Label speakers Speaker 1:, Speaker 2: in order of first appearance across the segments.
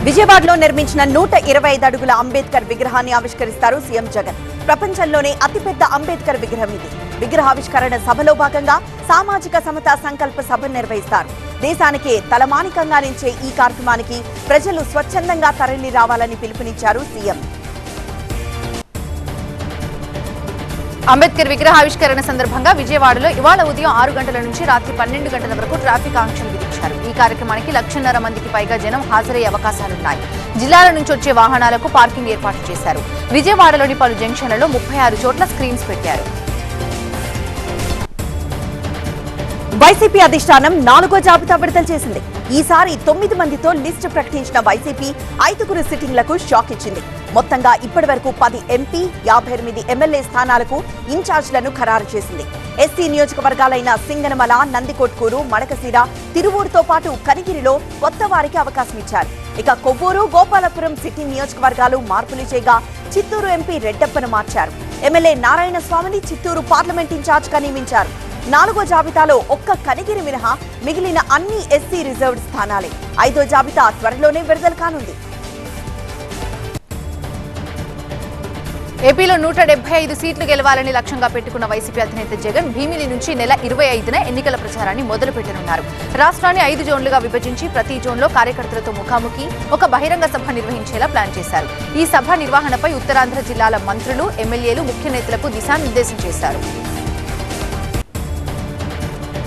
Speaker 1: విజయవాడలో నిర్మించిన 125 అడుగుల అంబేద్కర్ విగ్రహాన్ని ఆవిష్కరిస్తారు సీఎం జగన్. ప్రపంచంలోనే అతిపెద్ద అంబేద్కర్ విగ్రహం ఇది. విగ్రహావిష్కరణ సభలో భాగంగా సామాజిక సమతా సంకల్ప సభ నిర్వహిస్తారు. దేశానికే తలమానికంగా నిలిచే ఈ కార్యక్రమానికి ప్రజలు స్వచ్ఛందంగా తరలి రావాలని పిలుపునిచ్చారు సీఎం.
Speaker 2: అంబేద్కర్ విగ్రహావిష్కరణ సందర్భంగా విజయవాడలో ఇవాళ ఉదయం 6 గంటల నుంచి రాత్రి 12 గంటల వరకు ట్రాఫిక్ ఆంక్షలు విధించారు. ఈ కార్యక్రమానికి 1,50,000 మందికి పైగా జనం హాజరయ్యే అవకాశాలున్నాయి. జిల్లాల నుంచి వచ్చే వాహనాలకు పార్కింగ్ ఏర్పాటు చేశారు. విజయవాడలోని పలు జంక్షన్లలో 36 చోట్ల స్క్రీన్స్ పెట్టారు.
Speaker 1: వైసీపీ అధిష్టానం 4వ జాబితా విడుదల చేసింది. ఈసారి 9 మందితో లిస్టు ప్రకటించిన వైసీపీ 5 సిట్టింగ్లకు షాక్ ఇచ్చింది. మొత్తంగా ఇప్పటి వరకు 10 ఎంపీ, 58 ఎమ్మెల్యే స్థానాలకు ఇన్ఛార్జ్లను ఖరారు చేసింది. ఎస్సీ నియోజకవర్గాలైన సింగనమల, నందికొట్కూరు, మడకశిర, తిరువూరుతో పాటు కనిగిరిలో కొత్త వారికి అవకాశం ఇచ్చారు. ఇక కొవ్వూరు, గోపాలపురం సిట్టింగ్ నియోజకవర్గాలు మార్పులు చేయగా చిత్తూరు ఎంపీ రెడ్డప్పను మార్చారు. ఎమ్మెల్యే నారాయణ స్వామిని చిత్తూరు పార్లమెంట్ ఇన్ఛార్జ్గా నియమించారు. 4వ జాబితాలో ఒక్క కనిగిరి మినహా మిగిలిన అన్ని ఎస్సీ రిజర్వ్డ్ స్థానాలే. 5వ జాబితా త్వరలోనే విడుదల కానుంది.
Speaker 2: ఏపీలో 175 సీట్లు గెలవాలని లక్ష్యంగా పెట్టుకున్న వైసీపీ అధినేత జగన్ భీమిలి నుంచి నెల 25న ఎన్నికల ప్రచారాన్ని మొదలుపెట్టనున్నారు. రాష్ట్రాన్ని 5 జోన్లుగా విభజించి ప్రతి జోన్లో కార్యకర్తలతో ముఖాముఖి ఒక బహిరంగ సభ నిర్వహించేలా ప్లాన్ చేశారు. ఈ సభ నిర్వహణపై ఉత్తరాంధ్ర జిల్లాల మంత్రులు, ఎమ్మెల్యేలు ముఖ్య నేతలకు దిశానిర్దేశం చేశారు.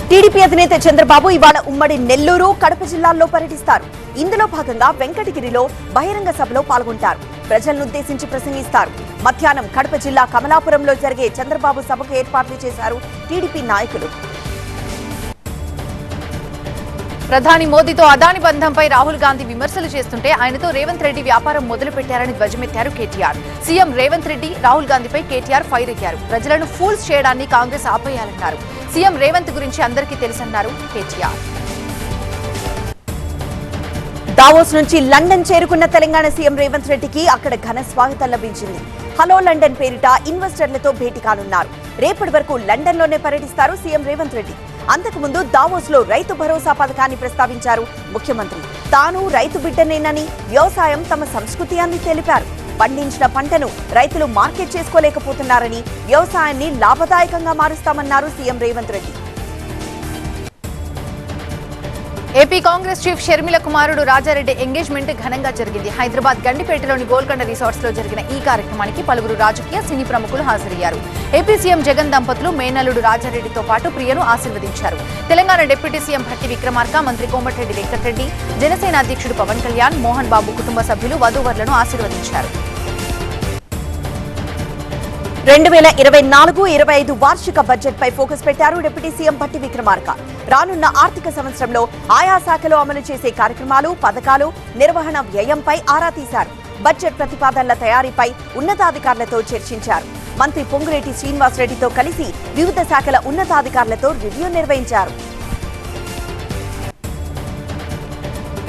Speaker 1: టీడీపీ అధినేత చంద్రబాబు ఇవాళ ఉమ్మడి నెల్లూరు, కడప జిల్లాల్లో పర్యటిస్తారు. ఇందులో భాగంగా వెంకటగిరిలో బహిరంగ సభలో పాల్గొంటారు. ప్రజలనుద్దేశించి ప్రసంగిస్తారు. మధ్యాహ్నం కడప జిల్లా కమలాపురంలో జరిగే చంద్రబాబు సభకు ఏర్పాట్లు చేశారు టీడీపీ నాయకులు.
Speaker 2: ప్రధాని మోదీతో అదాని బంధంపై రాహుల్ గాంధీ విమర్శలు చేస్తుంటే ఆయనతో రేవంత్ రెడ్డి వ్యాపారం మొదలుపెట్టారని ధ్వజమెత్తారు కేటీఆర్. సీఎం రేవంత్ రెడ్డి, రాహుల్ గాంధీపై కేటీఆర్ ఫైర్ అయ్యారు. ప్రజలను ఫూల్స్ చేయడాన్ని కాంగ్రెస్ ఆపేయాలన్నారు. సీఎం రేవంత్ గురించి అందరికీ తెలుసన్నారు కేటీఆర్.
Speaker 1: దావోస్ నుంచి లండన్ చేరుకున్న తెలంగాణ సీఎం రేవంత్ రెడ్డికి అక్కడ ఘన స్వాగతం లభించింది. హలో లండన్ పేరిట ఇన్వెస్టర్లతో భేటీ కానున్నారు. రేపటి వరకు లండన్లోనే పర్యటిస్తారు సీఎం రేవంత్ రెడ్డి. అంతకుముందు దావోస్ లో రైతు భరోసా పథకాన్ని ప్రస్తావించారు ముఖ్యమంత్రి. తాను రైతు బిడ్డనేనని, వ్యవసాయం తమ సంస్కృతి అని తెలిపారు. పండించిన పంటను రైతులు మార్కెట్ చేసుకోలేకపోతున్నారని, వ్యవసాయాన్ని లాభదాయకంగా మారుస్తామన్నారు CM Revanth Reddy.
Speaker 2: AP Congress chief Sharmila కుమారుడు రాజారెడ్డి ఎంగేజ్మెంట్ ఘనంగా జరిగింది. హైదరాబాద్ గండిపేటలోని గోల్కొండ రిసార్ట్స్ లో జరిగిన ఈ కార్యక్రమానికి పలువురు రాజకీయ, సినీ ప్రముఖులు హాజరయ్యారు. ఏపీ సీఎం జగన్ దంపతులు మేనల్లుడు రాజారెడ్డితో పాటు ప్రియను ఆశీర్వదించారు. తెలంగాణ డిప్యూటీ సీఎం భట్టి విక్రమార్క, మంత్రి కోమటిరెడ్డి వెంకటరెడ్డి, జనసేన అధ్యక్షుడు పవన్ కళ్యాణ్, మోహన్ బాబు కుటుంబ సభ్యులు వధూవరులను ఆశీర్వదించారు.
Speaker 1: 2024-25 వార్షిక బడ్జెట్ పై ఫోకస్ పెట్టారు డిప్యూటీ సీఎం భట్టి విక్రమార్క. రానున్న ఆర్థిక సంవత్సరంలో ఆయా శాఖలో అమలు చేసే కార్యక్రమాలు, పథకాలు, నిర్వహణ వ్యయంపై ఆరా తీశారు. బడ్జెట్ ప్రతిపాదనల తయారీపై ఉన్నతాధికారులతో చర్చించారు. మంత్రి పొంగులేటి శ్రీనివాసరెడ్డితో కలిసి వివిధ శాఖల ఉన్నతాధికారులతో రివ్యూ నిర్వహించారు.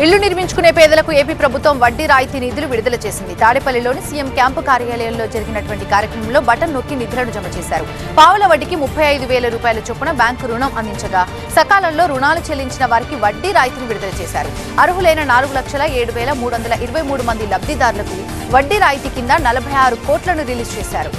Speaker 2: ఇళ్లు నిర్మించుకునే పేదలకు ఏపీ ప్రభుత్వం వడ్డీ రాయితీ నిధులు విడుదల చేసింది. తాడేపల్లిలోని సీఎం క్యాంపు కార్యాలయంలో జరిగినటువంటి కార్యక్రమంలో బటన్ నొక్కి నిధులను జమ చేశారు. పావుల వడ్డీకి 35,000 రూపాయల చొప్పున బ్యాంకు రుణం అందించగా సకాలంలో రుణాలు చెల్లించిన వారికి వడ్డీ రాయితీని విడుదల చేశారు. అర్హులైన 4,07,323 మంది లబ్ధిదారులకు వడ్డీ రాయితీ కింద 46 కోట్లను రిలీజ్ చేశారు.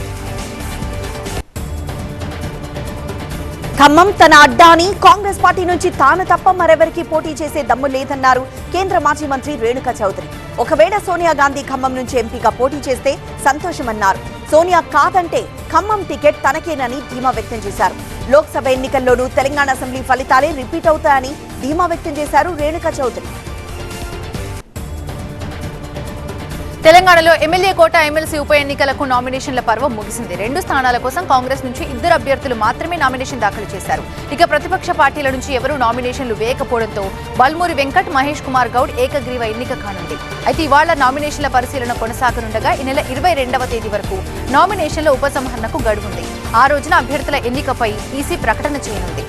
Speaker 1: ఖమ్మం తన అడ్డా అని, కాంగ్రెస్ పార్టీ నుంచి తాను తప్ప మరెవరికి పోటీ చేసే దమ్ము లేదన్నారు కేంద్ర మాజీ మంత్రి రేణుకా చౌదరి. ఒకవేళ సోనియా గాంధీ ఖమ్మం నుంచి ఎంపీగా పోటీ చేస్తే సంతోషమన్నారు. సోనియా కాదంటే ఖమ్మం టికెట్ తనకేనని ధీమా వ్యక్తం చేశారు. లోక్సభ ఎన్నికల్లోనూ తెలంగాణ అసెంబ్లీ ఫలితాలే రిపీట్ అవుతాయని ధీమా వ్యక్తం చేశారు రేణుకా చౌదరి.
Speaker 2: తెలంగాణలో ఎమ్మెల్యే కోట, ఎమ్మెల్సీ ఉప ఎన్నికలకు నామినేషన్ల పర్వం ముగిసింది. 2 స్థానాల కోసం కాంగ్రెస్ నుంచి 2 అభ్యర్థులు మాత్రమే నామినేషన్ దాఖలు చేశారు. ఇక ప్రతిపక్ష పార్టీల నుంచి ఎవరూ నామినేషన్లు వేయకపోవడంతో బల్మూరి వెంకట్, మహేష్ కుమార్ గౌడ్ ఏకగ్రీవ ఎన్నిక కానుంది. అయితే ఇవాళ నామినేషన్ల పరిశీలన కొనసాగనుండగా ఈ నెల 22వ తేదీ వరకు నామినేషన్ల ఉపసంహరణకు గడువుంది. ఆ రోజున అభ్యర్థుల ఎన్నికపై ఈసీ ప్రకటన చేయనుంది.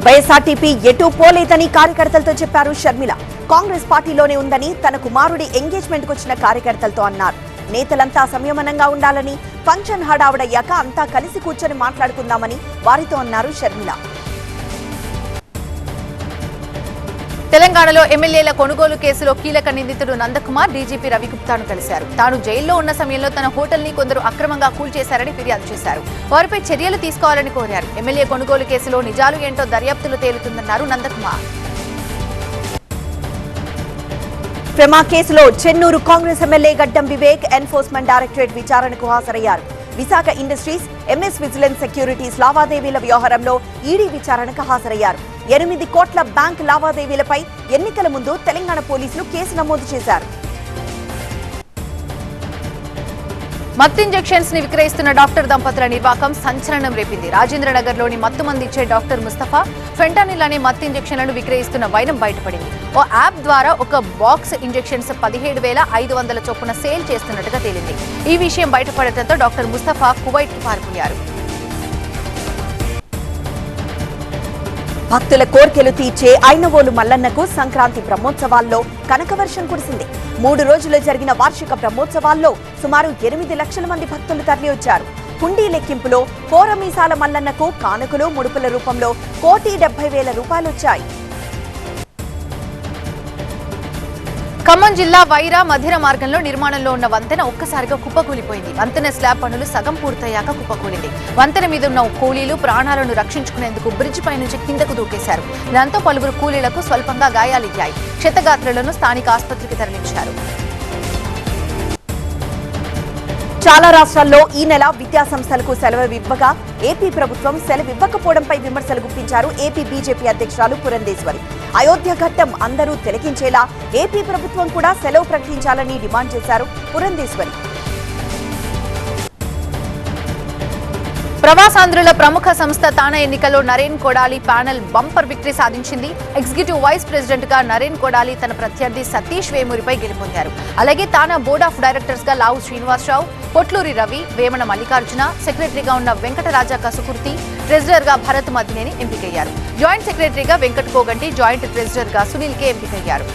Speaker 1: వైఎస్ఆర్టీపీ ఎటూ పోలేదని కార్యకర్తలతో చెప్పారు షర్మిల. కాంగ్రెస్ పార్టీలోనే ఉందని తన కుమారుడి ఎంగేజ్మెంట్ కు వచ్చిన కార్యకర్తలతో అన్నారు. నేతలంతా సంయమనంగా ఉండాలని, ఫంక్షన్ హడావుడయ్యాక అంతా కలిసి కూర్చొని మాట్లాడుకుందామని వారితో అన్నారు షర్మిల.
Speaker 2: తెలంగాణలో ఎమ్మెల్యేల కొనుగోలు కేసులో కీలక నిందితుడు నందకుమార్ డీజీపీ రవిగుప్తాను కలిశారు. తాను జైల్లో ఉన్న సమయంలో తన హోటల్ ని కొందరు అక్రమంగా కూల్చేశారని ఫిర్యాదు చేశారు. వారిపై చర్యలు తీసుకోవాలని కోరారు. ఎమ్మెల్యే కొనుగోలు కేసులో నిజాలు ఏంటో దర్యాప్తులో తేలుతుందన్నారు నందకుమార్.
Speaker 1: ఫెమా కేసులో చెన్నూరు కాంగ్రెస్ ఎమ్మెల్యే గడ్డం వివేక్ ఎన్ఫోర్స్మెంట్ డైరెక్టరేట్ విచారణకు హాజరయ్యారు. Visakha industries, MS vigilance securities లావాదేవీల వ్యవహారంలో ఈడీ విచారణకు హాజరయ్యారు. 8 కోట్ల బ్యాంక్ లావాదేవీలపై ఎన్నికల ముందు తెలంగాణ పోలీసులు కేసు నమోదు చేశారు.
Speaker 2: మత్తు ఇంజెక్షన్స్ ని విక్రయిస్తున్న డాక్టర్ దంపతుల నిర్వాకం సంచలనం రేపింది. రాజేంద్రనగర్లోని మత్తు మంది ఇచ్చే డాక్టర్ ముస్తఫా ఫెంటానిల్ అనే మత్తు ఇంజెక్షన్లను విక్రయిస్తున్న వైనం బయటపడింది. ఓ యాప్ ద్వారా ఒక బాక్స్ ఇంజెక్షన్స్ 17,500 చొప్పున సేల్ చేస్తున్నట్టుగా తేలింది. ఈ విషయం బయటపడటంతో డాక్టర్ ముస్తఫా కువైట్ కు పారిపోయారు.
Speaker 1: భక్తుల కోర్కెలు తీర్చే ఐనవోలు మల్లన్నకు సంక్రాంతి బ్రహ్మోత్సవాల్లో కనకవర్షం కురిసింది. 3 రోజులు జరిగిన వార్షిక బ్రహ్మోత్సవాల్లో సుమారు 8 లక్షల మంది భక్తులు తరలివచ్చారు. హుండీ లెక్కింపులో కోరమీసాల మల్లన్నకు కానుకలు, ముడుపుల రూపంలో 1,70,000 రూపాయలు వచ్చాయి.
Speaker 2: ఖమ్మం జిల్లా వైరా మధిర మార్గంలో నిర్మాణంలో ఉన్న వంతెన ఒక్కసారిగా కుప్పకూలిపోయింది. వంతెన స్లాబ్ పనులు సగం పూర్తయ్యాక కుప్పకూలింది. వంతెన మీద ఉన్న కూలీలు ప్రాణాలను రక్షించుకునేందుకు బ్రిడ్జ్ పై నుంచి కిందకు దూకేశారు. దాంతో పలువురు కూలీలకు స్వల్పంగా గాయాలయ్యాయి. క్షతగాత్రులను స్థానిక ఆసుపత్రికి తరలించారు.
Speaker 1: చాలా రాష్ట్రాల్లో ఈ నెల విద్యాసంస్థలకు సెలవు ఇవ్వగా ఏపీ ప్రభుత్వం సెలవు ఇవ్వకపోవడంపై విమర్శలు గుప్పించారు ఏపీ బీజేపీ అధ్యక్షురాలు పురంధేశ్వరి. అయోధ్య ఘట్టం అందరూ తిలకించేలా ఏపీ ప్రభుత్వం కూడా సెలవు ప్రకటించాలని డిమాండ్ చేశారు పురంధేశ్వరి.
Speaker 2: ప్రవాసాంధ్రుల ప్రముఖ సంస్థ తానా ఎన్నికల్లో Naren Kodali panel bumper victory సాధించింది. ఎగ్జిక్యూటివ్ వైస్ ప్రెసిడెంట్ గా నరేన్ కొడాలి తన ప్రత్యర్థి సతీష్ వేమూరిపై గెలుపొందారు. అలాగే తానా బోర్డ్ ఆఫ్ డైరెక్టర్స్ గా లావు శ్రీనివాసరావు, పొట్లూరి రవి, వేమన మల్లికార్జున, సెక్రటరీగా ఉన్న వెంకటరాజా కసుకుర్తి, ట్రెజరర్ గా భరత్ మద్దినేని ఎంపికయ్యారు. జాయింట్ సెక్రటరీగా వెంకట్ కోగంటి, జాయింట్ ట్రెజరర్ గా సునీల్ కే ఎంపికయ్యారు.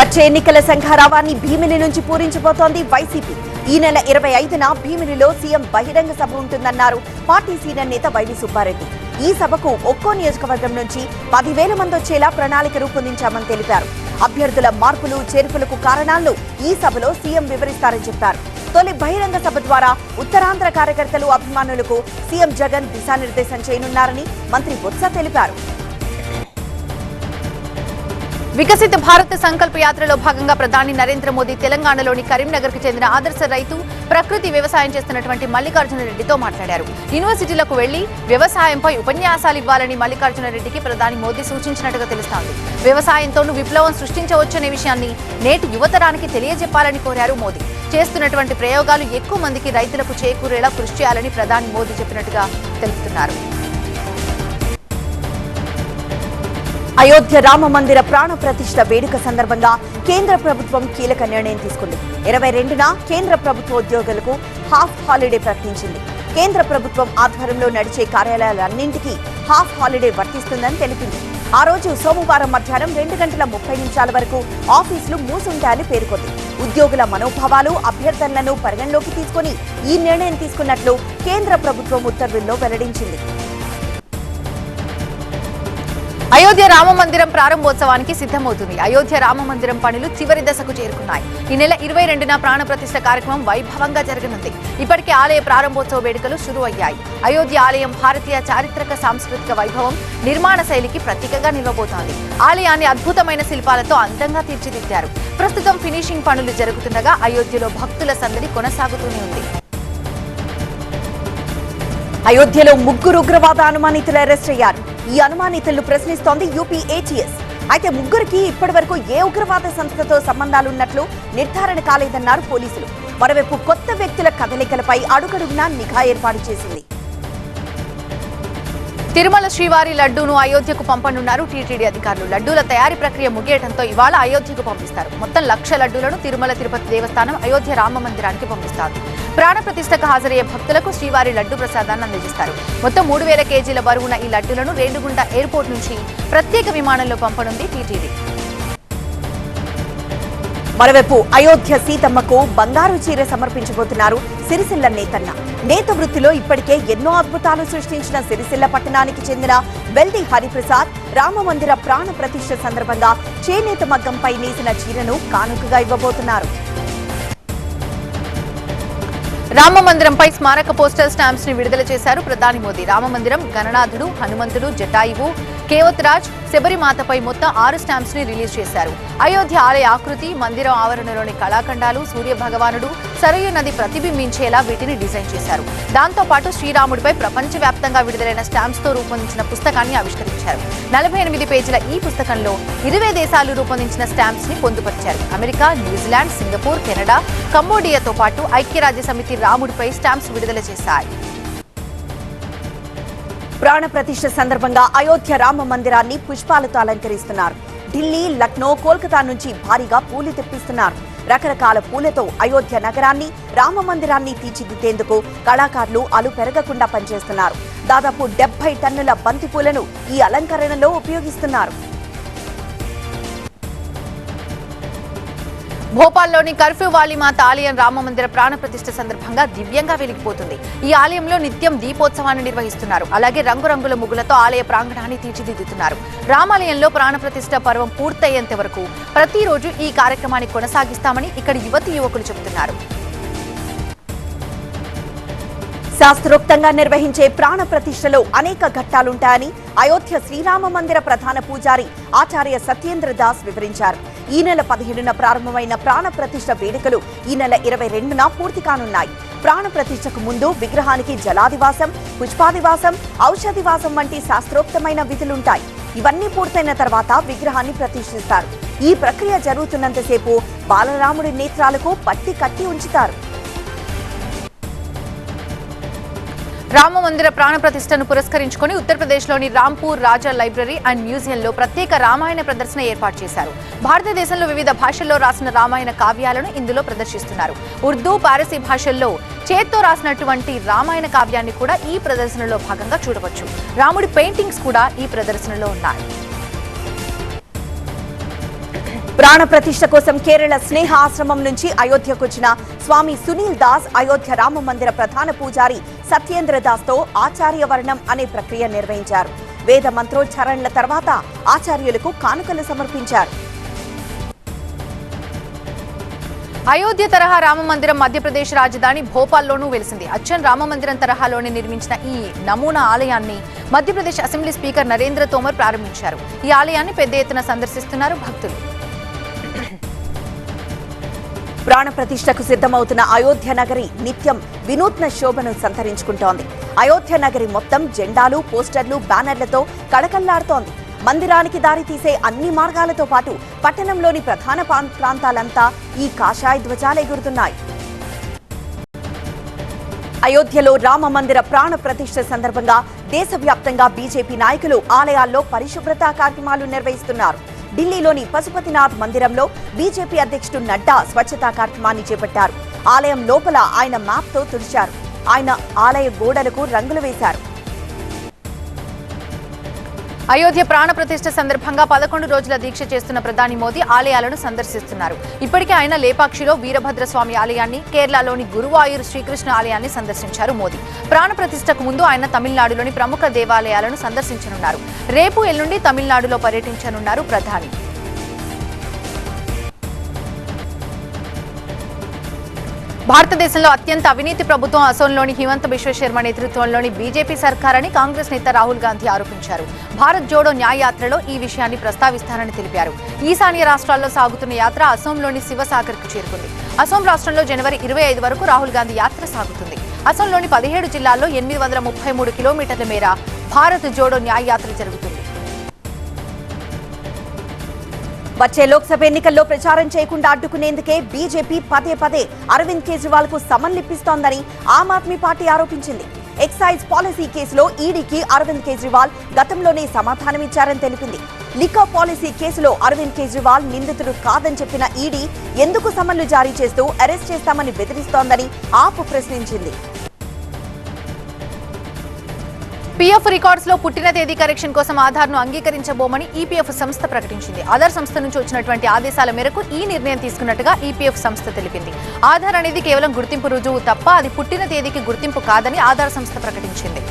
Speaker 1: వచ్చే ఎన్నికల శంఖారావాన్ని భీమిలి నుంచి పూరించబోతోంది వైసీపీ. ఈ నెల 25న భీమిలిలో సీఎం బహిరంగ సభ ఉంటుందన్నారు పార్టీ సీనియర్ నేత వైవి సుబ్బారెడ్డి. ఈ సభకు ఒక్కో నియోజకవర్గం నుంచి 10,000 మంది వచ్చేలా ప్రణాళిక రూపొందించామని తెలిపారు. అభ్యర్థుల మార్పులు చేర్పులకు కారణాలను ఈ సభలో సీఎం వివరిస్తారని చెప్పారు. తొలి బహిరంగ సభ ద్వారా ఉత్తరాంధ్ర కార్యకర్తలు, అభిమానులకు సీఎం జగన్ దిశానిర్దేశం చేయనున్నారని మంత్రి బొత్స తెలిపారు.
Speaker 2: వికసిత భారత్ సంకల్ప యాత్రలో భాగంగా ప్రధాని నరేంద్ర మోదీ తెలంగాణలోని కరీంనగర్ కు చెందిన ఆదర్శ రైతు, ప్రకృతి వ్యవసాయం చేస్తున్నటువంటి మల్లికార్జున రెడ్డితో మాట్లాడారు. యూనివర్సిటీలకు వెళ్లి వ్యవసాయంపై ఉపన్యాసాలు ఇవ్వాలని మల్లికార్జున రెడ్డికి ప్రధాని మోదీ సూచించినట్టుగా తెలుస్తోంది. వ్యవసాయంతోనూ విప్లవం సృష్టించవచ్చనే విషయాన్ని నేటి యువతరానికి తెలియజెప్పాలని కోరారు మోదీ. చేస్తున్నటువంటి ప్రయోగాలు ఎక్కువ మందికి రైతులకు చేకూరేలా కృషి చేయాలని ప్రధాని మోదీ చెప్పినట్టుగా తెలుపుతున్నారు.
Speaker 1: అయోధ్య రామ మందిర ప్రాణ ప్రతిష్ఠ వేడుక సందర్భంగా కేంద్ర ప్రభుత్వం కీలక నిర్ణయం తీసుకుంది. 22న కేంద్ర ప్రభుత్వ ఉద్యోగులకు హాఫ్ హాలిడే ప్రకటించింది. కేంద్ర ప్రభుత్వం ఆధ్వర్యంలో నడిచే కార్యాలయాలన్నింటికీ హాఫ్ హాలిడే వర్తిస్తుందని తెలిపింది. ఆ రోజు సోమవారం మధ్యాహ్నం 2 గంటల 30 నిమిషాల వరకు ఆఫీసులు మూసుంటాయని పేర్కొంది. ఉద్యోగుల మనోభావాలు, అభ్యర్థనలను పరిగణలోకి తీసుకుని ఈ నిర్ణయం తీసుకున్నట్లు కేంద్ర ప్రభుత్వం ఉత్తర్వుల్లో వెల్లడించింది.
Speaker 2: అయోధ్య రామ మందిరం ప్రారంభోత్సవానికి సిద్ధమవుతుంది. అయోధ్య రామ మందిరం పనులు చివరి దశకు చేరుకున్నాయి. ఈ నెల 22న ప్రాణ ప్రతిష్ఠ కార్యక్రమం వైభవంగా జరగనుంది. ఇప్పటికే ఆలయ ప్రారంభోత్సవ వేడుకలు షురూ అయ్యాయి. అయోధ్య ఆలయం భారతీయ చారిత్రక సాంస్కృతిక వైభవం, నిర్మాణ శైలికి ప్రతీకగా నిలవబోతోంది. ఆలయాన్ని అద్భుతమైన శిల్పాలతో అందంగా తీర్చిదిద్దారు. ప్రస్తుతం ఫినిషింగ్ పనులు జరుగుతుండగా అయోధ్యలో భక్తుల సందడి కొనసాగుతూనే ఉంది.
Speaker 1: అయోధ్యలో 3 ఉగ్రవాద అనుమానితులు అరెస్ట్ అయ్యారు. ఈ అనుమానితులను ప్రశ్నిస్తోంది యూపీ ఏటీఎస్. అయితే 3కి ఇప్పటివరకు ఏ ఉగ్రవాద సంస్థతో సంబంధాలున్నట్లు నిర్ధారణ కాలేదన్నారు పోలీసులు. మరోవైపు కొత్త వ్యక్తుల కదలికలపై అడుగడుగునా నిఘా ఏర్పాటు చేసింది.
Speaker 2: తిరుమల శ్రీవారి లడ్డూను అయోధ్యకు పంపనున్నారు టీటీడీ అధికారులు. లడ్డూల తయారీ ప్రక్రియ ముగియడంతో ఇవాళ అయోధ్యకు పంపిస్తారు. మొత్తం 1,00,000 లడ్డూలను తిరుమల తిరుపతి దేవస్థానం అయోధ్య రామ మందిరానికి పంపిస్తారు. ప్రాణ ప్రతిష్టకు హాజరయ్యే భక్తులకు శ్రీవారి లడ్డు ప్రసాదాన్ని అందజేస్తారు. మొత్తం 3,000 కేజీల బరువున్న ఈ లడ్డూలను రేణిగుంట ఎయిర్పోర్ట్ నుంచి ప్రత్యేక విమానంలో పంపనుంది టీటీడీ.
Speaker 1: మరోవైపు అయోధ్య సీతమ్మకు బంగారు చీర సమర్పించబోతున్నారు సిరిసిల్ల నేతన్న. నేత వృత్తిలో ఇప్పటికే ఎన్నో అద్భుతాలు సృష్టించిన సిరిసిల్ల పట్టణానికి చెందిన వెల్ది హరిప్రసాద్ రామమందిర ప్రాణ ప్రతిష్ఠ సందర్భంగా చేనేత మగ్గంపై నేసిన చీరను కానుకగా ఇవ్వబోతున్నారు.
Speaker 2: రామమందిరంపై స్మారక పోస్టల్ స్టాంప్స్ ని విడుదల చేశారు ప్రధాని మోదీ. రామమందిరం, గణనాథుడు, హనుమంతుడు, జటాయువు, కేవత్రాజ్, శబరిమాతపై మొత్తం 6 స్టాంప్స్ ని రిలీజ్ చేశారు. అయోధ్య ఆలయ ఆకృతి, మందిరం ఆవరణలోని కళాఖండాలు, సూర్య భగవానుడు, సరయూ నది ప్రతిబింబించేలా వీటిని డిజైన్ చేశారు. దాంతో పాటు శ్రీరాముడిపై ప్రపంచవ్యాప్తంగా విడుదలైన స్టాంప్స్ తో రూపొందించిన పుస్తకాన్ని ఆవిష్కరించారు. 48 పేజీల ఈ పుస్తకంలో 20 దేశాలు రూపొందించిన స్టాంప్స్ ని పొందుపరిచారు. అమెరికా, న్యూజిలాండ్, సింగపూర్, కెనడా, కంబోడియాతో పాటు ఐక్యరాజ్య సమితి రాముడిపై స్టాంప్స్ విడుదల చేశాయి.
Speaker 1: ప్రాణ ప్రతిష్ఠ సందర్భంగా అయోధ్య రామ మందిరాన్ని పుష్పాలతో అలంకరిస్తున్నారు. ఢిల్లీ, లక్నో, కోల్కతా నుంచి భారీగా పూలు తెప్పిస్తున్నారు. రకరకాల పూలతో అయోధ్య నగరాన్ని, రామ మందిరాన్ని తీర్చిదిద్దేందుకు కళాకారులు అలు పెరగకుండా పనిచేస్తున్నారు. దాదాపు 70 టన్నుల బంతి పూలను ఈ అలంకరణలో ఉపయోగిస్తున్నారు.
Speaker 2: భోపాల్లోని కర్ఫ్యూ వాలీమాత ఆలయం రామమందిర ప్రాణ ప్రతిష్ఠ సందర్భంగా దివ్యంగా వెలిగిపోతుంది. ఈ ఆలయంలో నిత్యం దీపోత్సవాన్ని నిర్వహిస్తున్నారు. అలాగే రంగురంగుల ముగ్గులతో ఆలయ ప్రాంగణాన్ని తీర్చిదిద్దుతున్నారు. రామాలయంలో ప్రాణ ప్రతిష్ఠ పర్వం పూర్తయ్యేంత వరకు ప్రతిరోజు ఈ కార్యక్రమాన్ని కొనసాగిస్తామని ఇక్కడి యువతీ యువకులు చెబుతున్నారు.
Speaker 1: శాస్త్రోక్తంగా నిర్వహించే ప్రాణ ప్రతిష్ఠలో అనేక ఘట్టాలుంటాయని అయోధ్య శ్రీరామ మందిర ప్రధాన పూజారి ఆచార్య సత్యేంద్ర దాస్ వివరించారు. ఈ నెల 15న ప్రారంభమైన ప్రాణ ప్రతిష్ఠ వేడుకలు ఈ నెల 22న పూర్తి కానున్నాయి. ప్రాణ ప్రతిష్ఠకు ముందు విగ్రహానికి జలాదివాసం, పుష్పాదివాసం, ఔషధివాసం వంటి శాస్త్రోక్తమైన విధులుంటాయి. ఇవన్నీ పూర్తయిన తర్వాత విగ్రహాన్ని ప్రతిష్ఠిస్తారు. ఈ ప్రక్రియ జరుగుతున్నంతసేపు బాలరాముడి నేత్రాలకు పట్టి కట్టి ఉంచుతారు.
Speaker 2: రామమందిర ప్రాణ ప్రతిష్టను పురస్కరించుకుని ఉత్తరప్రదేశ్లోని రాంపూర్ రాజా లైబ్రరీ అండ్ మ్యూజియంలో ప్రత్యేక రామాయణ ప్రదర్శన ఏర్పాటు చేశారు. భారతదేశంలో వివిధ భాషల్లో రాసిన రామాయణ కావ్యాలను ఇందులో ప్రదర్శిస్తున్నారు. ఉర్దూ, పారసీ భాషల్లో చేత్తో రాసినటువంటి రామాయణ కావ్యాన్ని కూడా ఈ ప్రదర్శనలో భాగంగా చూడవచ్చు. రాముడి పెయింటింగ్స్ కూడా ఈ ప్రదర్శనలో ఉన్నాయి.
Speaker 1: ప్రాణ ప్రతిష్ఠ కోసం కేరళ స్నేహ ఆశ్రమం నుంచి అయోధ్యకు వచ్చిన స్వామి సునీల్ దాస్ అయోధ్య రామ మందిర ప్రధాన పూజారి సత్యేంద్ర దాస్ తో ఆచార్య వర్ణం అనే ప్రక్రియ నిర్వహించారు. వేద మంత్రోచ్చారణల తర్వాత ఆచార్యులకు కానుకలు సమర్పించారు.
Speaker 2: అయోధ్య తరహా రామ మందిరం మధ్యప్రదేశ్ రాజధాని భోపాల్లోనూ వెలిసింది. అచ్చన్ రామ మందిరం తరహాలోనే నిర్మించిన ఈ నమూనా ఆలయాన్ని మధ్యప్రదేశ్ అసెంబ్లీ స్పీకర్ నరేంద్ర తోమర్ ప్రారంభించారు. ఈ ఆలయాన్ని పెద్ద ఎత్తున సందర్శిస్తున్నారు భక్తులు.
Speaker 1: ప్రాణ ప్రతిష్ఠకు సిద్ధమవుతున్న అయోధ్య నగరి నిత్యం వినూత్న శోభను సంతరించుకుంటోంది. అయోధ్య నగరి మొత్తం జెండాలు, పోస్టర్లు, బ్యానర్లతో కళకళ్లాడుతోంది. మందిరానికి దారి తీసే అన్ని మార్గాలతో పాటు పట్టణంలోని ప్రధాన ప్రాంతాలంతా ఈ కాషాయ ధ్వజాలు ఎగురుతున్నాయి. అయోధ్యలో రామ మందిర ప్రాణ ప్రతిష్ఠ సందర్భంగా దేశవ్యాప్తంగా బీజేపీ నాయకులు ఆలయాల్లో పరిశుభ్రత కార్యక్రమాలు నిర్వహిస్తున్నారు. ఢిల్లీలోని పశుపతినాథ్ మందిరంలో బీజేపీ అధ్యక్షుడు నడ్డా స్వచ్ఛతా కార్యక్రమాన్ని చేపట్టారు. ఆలయం లోపల ఆయన మ్యాప్తో తుడిచారు. ఆయన ఆలయ గోడలకు రంగులు వేశారు.
Speaker 2: అయోధ్య ప్రాణ ప్రతిష్ఠ సందర్భంగా 11 రోజుల దీక్ష చేస్తున్న ప్రధాని మోదీ ఆలయాలను సందర్శిస్తున్నారు. ఇప్పటికే ఆయన లేపాక్షిలో వీరభద్రస్వామి ఆలయాన్ని, కేరళలోని గురువాయూర్ శ్రీకృష్ణ ఆలయాన్ని సందర్శించారు మోదీ. ప్రాణ ప్రతిష్ఠకు ముందు ఆయన తమిళనాడులోని ప్రముఖ దేవాలయాలను సందర్శించనున్నారు. రేపు, ఎల్లుండి తమిళనాడులో పర్యటించనున్నారు ప్రధాని. భారతదేశంలో అత్యంత అవినీతి ప్రభుత్వం అసోంలోని హిమంత బిశ్వ శర్మ నేతృత్వంలోని బీజేపీ సర్కారని కాంగ్రెస్ నేత రాహుల్ గాంధీ ఆరోపించారు. భారత్ జోడో న్యాయ యాత్రలో ఈ విషయాన్ని ప్రస్తావిస్తానని తెలిపారు. ఈశాన్య రాష్ట్రాల్లో సాగుతున్న యాత్ర అసోంలోని శివసాగర్కు చేరుకుంది. అసోం రాష్ట్రంలో జనవరి 25 వరకు రాహుల్ గాంధీ యాత్ర సాగుతుంది. అసోంలోని 17 జిల్లాల్లో 833 కిలోమీటర్ల మేర భారత్ జోడో న్యాయ యాత్ర జరుగుతుంది.
Speaker 1: వచ్చే లోక్సభ ఎన్నికల్లో ప్రచారం చేయకుండా అడ్డుకునేందుకే బీజేపీ పదే పదే అరవింద్ కేజ్రీవాల్ కు సమన్లిప్పిస్తోందని ఆమ్ ఆద్మీ పార్టీ ఆరోపించింది. ఎక్సైజ్ పాలసీ కేసులో ఈడీకి అరవింద్ కేజ్రీవాల్ గతంలోనే సమాధానమిచ్చారని తెలిపింది. లిక్కర్ పాలసీ కేసులో అరవింద్ కేజ్రీవాల్ నిందితుడు కాదని చెప్పిన ఈడీ ఎందుకు సమన్లు జారీ చేస్తూ అరెస్ట్ చేస్తామని బెదిరిస్తోందని ఆప్ ప్రశ్నించింది.
Speaker 2: పీఎఫ్ రికార్డ్స్ లో పుట్టిన తేదీ కరెక్షన్ కోసం ఆధార్ ను అంగీకరించబోమని ఈపీఎఫ్ సంస్థ ప్రకటించింది. ఆధార్ సంస్థ నుంచి వచ్చినటువంటి ఆదేశాల మేరకు ఈ నిర్ణయం తీసుకున్నట్టుగా ఈపీఎఫ్ సంస్థ తెలిపింది. ఆధార్ అనేది కేవలం గుర్తింపు రుజువు తప్ప అది పుట్టిన తేదీకి గుర్తింపు కాదని ఆధార్ సంస్థ ప్రకటించింది.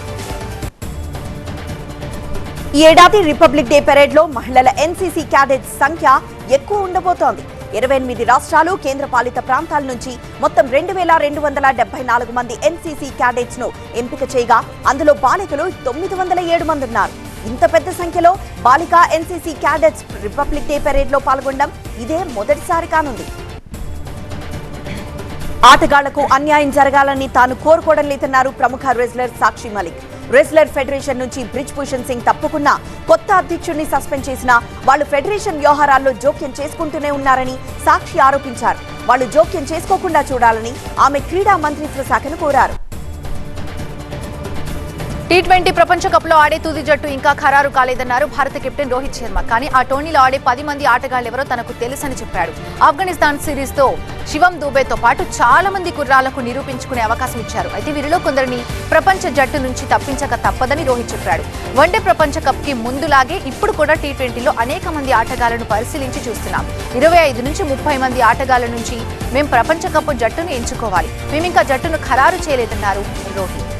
Speaker 1: ఈ ఏడాది రిపబ్లిక్ డే పెరేడ్ లో మహిళల ఎన్సీసీ క్యాడెట్స్ సంఖ్య ఎక్కువ ఉండబోతోంది. 28 రాష్ట్రాలు, కేంద్రపాలిత ప్రాంతాల నుంచి మొత్తం 2274 మంది ఎన్సీసీ క్యాడెట్స్ ను ఎంపిక చేయగా అందులో బాలికలు 907 మంది ఉన్నారు. ఇంత పెద్ద సంఖ్యలో బాలికా NCC cadets republic day parade లో పాల్గొనడం ఇదే మొదటిసారి కానుంది. ఆటగాళ్లకు అన్యాయం జరగాలని తాను కోరుకోవడం లేదన్నారు ప్రముఖ రెజ్లర్ సాక్షి మలిక్. రెజ్లర్ ఫెడరేషన్ నుంచి బ్రిజ్ భూషణ్ సింగ్ తప్పుకున్నా కొత్త అధ్యక్షుడిని సస్పెండ్ చేసినా వాళ్లు ఫెడరేషన్ వ్యవహారాల్లో జోక్యం చేసుకుంటూనే ఉన్నారని సాక్షి ఆరోపించారు. వాళ్లు జోక్యం చేసుకోకుండా చూడాలని ఆమె క్రీడా మంత్రిత్వ శాఖను కోరారు.
Speaker 2: టీ20 ప్రపంచ కప్ లో ఆడే తుది జట్టు ఇంకా ఖరారు కాలేదన్నారు భారత కెప్టెన్ రోహిత్ శర్మ. కానీ ఆ టోర్నీలో ఆడే 10 మంది ఆటగాళ్లెవరో తనకు తెలుసని చెప్పాడు. ఆఫ్ఘనిస్తాన్ సిరీస్ తో శివం దూబేతో పాటు చాలా మంది కుర్రాళ్లకు నిరూపించుకునే అవకాశం ఇచ్చారు. అయితే వీరిలో కొందరిని ప్రపంచ జట్టు నుంచి తప్పించక తప్పదని రోహిత్ చెప్పాడు. వన్డే ప్రపంచ కప్ కి ముందులాగే ఇప్పుడు కూడా టీ20లో అనేక మంది ఆటగాళ్లను పరిశీలించి చూస్తున్నాం. 25 నుంచి 30 మంది ఆటగాళ్ల నుంచి మేం ప్రపంచ కప్ జట్టును ఎంచుకోవాలి. మేమింకా జట్టును ఖరారు చేయలేదన్నారు రోహిత్.